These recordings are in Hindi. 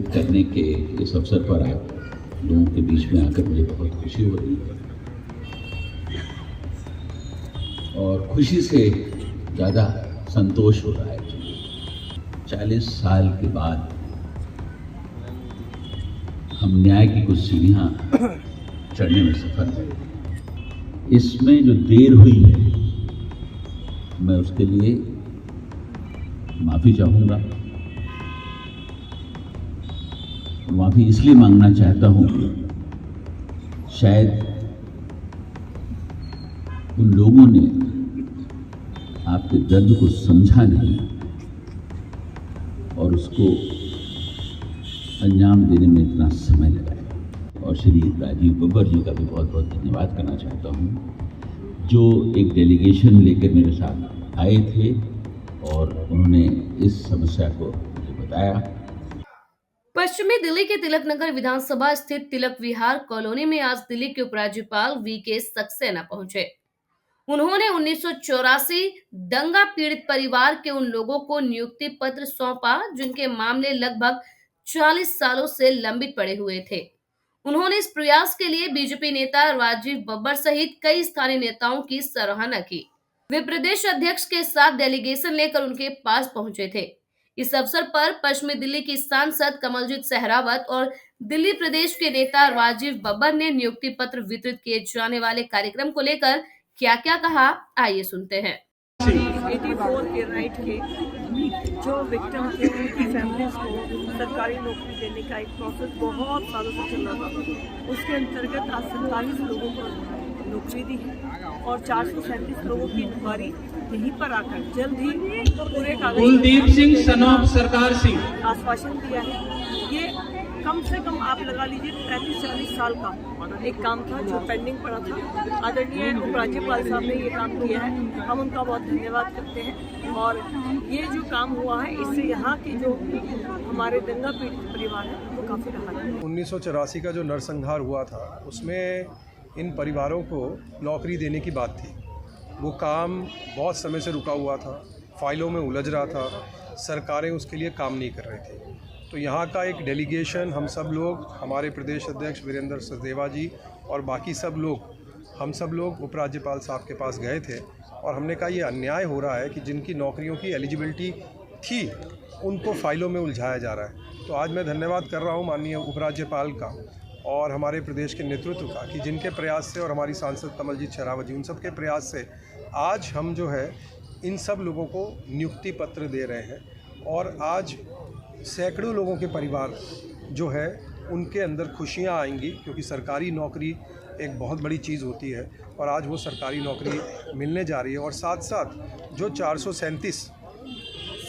संबोधित करने के इस अवसर पर आप लोगों के बीच में आकर मुझे बहुत खुशी हो रही है और खुशी से ज़्यादा संतोष हो रहा है। 40 साल के बाद हम न्याय की कुछ सीढ़ियाँ चढ़ने में सफल हुए। इसमें जो देर हुई है मैं उसके लिए माफ़ी चाहूँगा। माफ़ी इसलिए मांगना चाहता हूँ, शायद उन लोगों ने आपके दर्द को समझा नहीं और उसको अंजाम देने में इतना समय लगाया। और श्री राजीव बब्बर जी का भी बहुत बहुत धन्यवाद करना चाहता हूँ, जो एक डेलीगेशन लेकर मेरे साथ आए थे और उन्होंने इस समस्या को मुझे बताया। पश्चिमी दिल्ली के तिलक नगर विधानसभा स्थित तिलक विहार कॉलोनी में आज दिल्ली के उपराज्यपाल वीके सक्सेना पहुंचे। उन्होंने 1984 दंगा पीड़ित परिवार के उन लोगों को नियुक्ति पत्र सौंपा जिनके मामले लगभग 40 सालों से लंबित पड़े हुए थे। उन्होंने इस प्रयास के लिए बीजेपी नेता राजीव बब्बर सहित कई स्थानीय नेताओं की सराहना की। वे प्रदेश अध्यक्ष के साथ डेलीगेशन लेकर उनके पास पहुंचे थे। इस अवसर पर पश्चिमी दिल्ली की सांसद कमलजीत सहरावत और दिल्ली प्रदेश के नेता राजीव बब्बर ने नियुक्ति पत्र वितरित किए जाने वाले कार्यक्रम को लेकर क्या क्या कहा, आइए सुनते हैं। 84 के राइट के जो विक्टिम थे उनकी फैमिलीज को सरकारी नौकरी देने का एक प्रोसेस बहुत सालों से चल रहा था। उसके अंतर्गत आज 47 लोगों को नौकरी दी है और 437 लोगों की इंक्वायरी यहीं पर आकर जल्द ही पूरे कागज कुलदीप सिंह सन ऑफ सरकार सिंह आश्वासन दिया है। ये कम से कम आप लगा लीजिए 35-40 साल का एक काम था जो पेंडिंग पड़ा था। आदरणीय उपराज्यपाल साहब ने ये काम किया है, हम उनका बहुत धन्यवाद करते हैं। और ये जो काम हुआ है इससे यहाँ के जो हमारे दंगा पीड़ित परिवार है वो काफ़ी राहत है। 1984 का जो नरसंहार हुआ था उसमें इन परिवारों को नौकरी देने की बात थी। वो काम बहुत समय से रुका हुआ था, फाइलों में उलझ रहा था, सरकारें उसके लिए काम नहीं कर रही थी। तो यहाँ का एक डेलीगेशन हम सब लोग, हमारे प्रदेश अध्यक्ष वीरेंद्र सचदेवा जी और बाकी सब लोग, हम सब लोग उपराज्यपाल साहब के पास गए थे और हमने कहा ये अन्याय हो रहा है कि जिनकी नौकरियों की एलिजिबिलिटी थी उनको फाइलों में उलझाया जा रहा है। तो आज मैं धन्यवाद कर रहा हूँ माननीय उपराज्यपाल का और हमारे प्रदेश के नेतृत्व का कि जिनके प्रयास से और हमारी सांसद कमलजीत सहरावत जी उन सब के प्रयास से आज हम जो है इन सब लोगों को नियुक्ति पत्र दे रहे हैं। और आज सैकड़ों लोगों के परिवार जो है उनके अंदर खुशियाँ आएंगी, क्योंकि सरकारी नौकरी एक बहुत बड़ी चीज़ होती है और आज वो सरकारी नौकरी मिलने जा रही है। और साथ साथ जो 437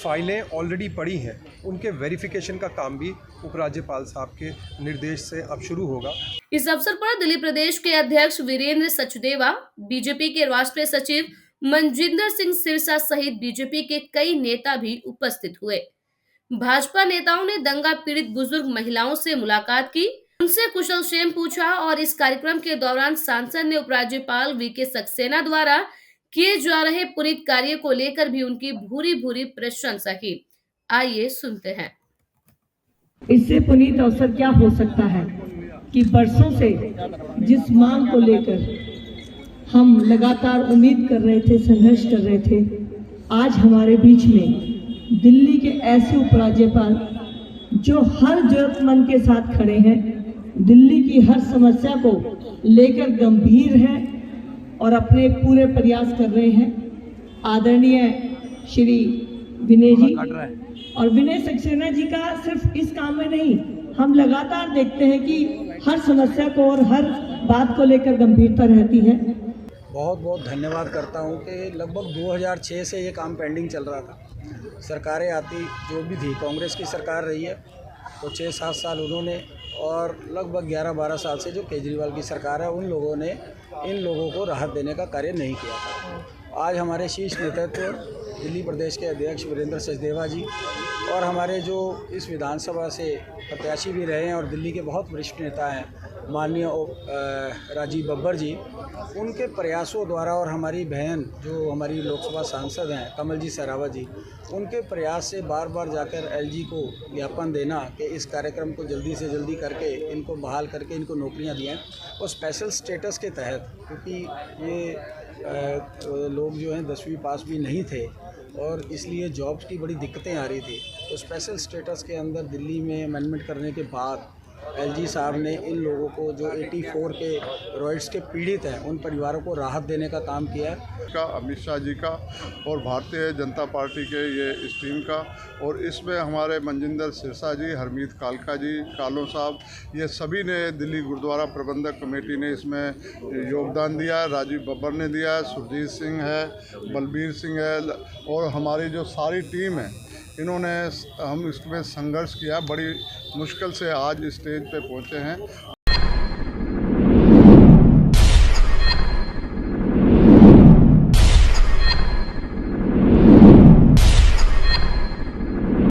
फाइलें ऑलरेडी पड़ी हैं उनके वेरिफिकेशन का काम भी उपराज्यपाल साहब के निर्देश से अब शुरू होगा। इस अवसर पर दिल्ली प्रदेश के अध्यक्ष वीरेंद्र सचदेवा, बीजेपी के राष्ट्रीय सचिव मनजिंदर सिंह सिरसा सहित बीजेपी के कई नेता भी उपस्थित हुए। भाजपा नेताओं ने दंगा पीड़ित बुजुर्ग महिलाओं से मुलाकात की, उनसे कुशल क्षेम पूछा और इस कार्यक्रम के दौरान सांसद ने उपराज्यपाल वीके सक्सेना द्वारा किए जा रहे पुनीत कार्य को लेकर भी उनकी भूरी भूरी प्रशंसा की। आइए सुनते हैं। इससे पुनीत अवसर क्या हो सकता है कि बरसों से जिस मांग को लेकर हम लगातार उम्मीद कर रहे थे, संघर्ष कर रहे थे, आज हमारे बीच में दिल्ली के ऐसे उपराज्यपाल जो हर जरूरतमंद के साथ खड़े हैं, दिल्ली की हर समस्या को लेकर गंभीर हैं और अपने पूरे प्रयास कर रहे हैं। आदरणीय श्री विनय जी और विनय सक्सेना जी का सिर्फ इस काम में नहीं, हम लगातार देखते हैं कि हर समस्या को और हर बात को लेकर गंभीरता रहती है। बहुत बहुत धन्यवाद करता हूँ कि लगभग 2006 से ये काम पेंडिंग चल रहा था। सरकारें आती जो भी थी, कांग्रेस की सरकार रही है तो 6-7 साल उन्होंने, और लगभग 11-12 साल से जो केजरीवाल की सरकार है उन लोगों ने इन लोगों को राहत देने का कार्य नहीं किया था। आज हमारे शीर्ष नेतृत्व दिल्ली प्रदेश के अध्यक्ष वीरेंद्र सचदेवा जी और हमारे जो इस विधानसभा से प्रत्याशी भी रहे हैं और दिल्ली के बहुत वरिष्ठ नेता हैं माननीय राजीव बब्बर जी, उनके प्रयासों द्वारा और हमारी बहन जो हमारी लोकसभा सांसद हैं कमल जी सरावत जी, उनके प्रयास से बार बार जाकर एलजी को ज्ञापन देना कि इस कार्यक्रम को जल्दी से जल्दी करके इनको बहाल करके इनको नौकरियां दिएं और स्पेशल स्टेटस के तहत, क्योंकि ये लोग जो हैं 10वीं पास भी नहीं थे और इसलिए जॉब्स की बड़ी दिक्कतें आ रही थी। तो स्पेशल स्टेटस के अंदर दिल्ली में अमेंडमेंट करने के बाद एलजी साहब ने इन लोगों को जो 84 के रॉयट्स के पीड़ित हैं उन परिवारों को राहत देने का काम किया है। का अमित शाह जी का और भारतीय जनता पार्टी के ये स्टीम का, और इसमें हमारे मनजिंदर सिरसा जी, हरमीत कालका जी, कालो साहब, ये सभी ने, दिल्ली गुरुद्वारा प्रबंधक कमेटी ने इसमें योगदान दिया है, राजीव बब्बर ने दिया है, सुरजीत सिंह है, बलबीर सिंह है और हमारी जो सारी टीम है, इन्होंने हम इसमें संघर्ष किया, बड़ी मुश्किल से आज स्टेज पे पहुँचे हैं।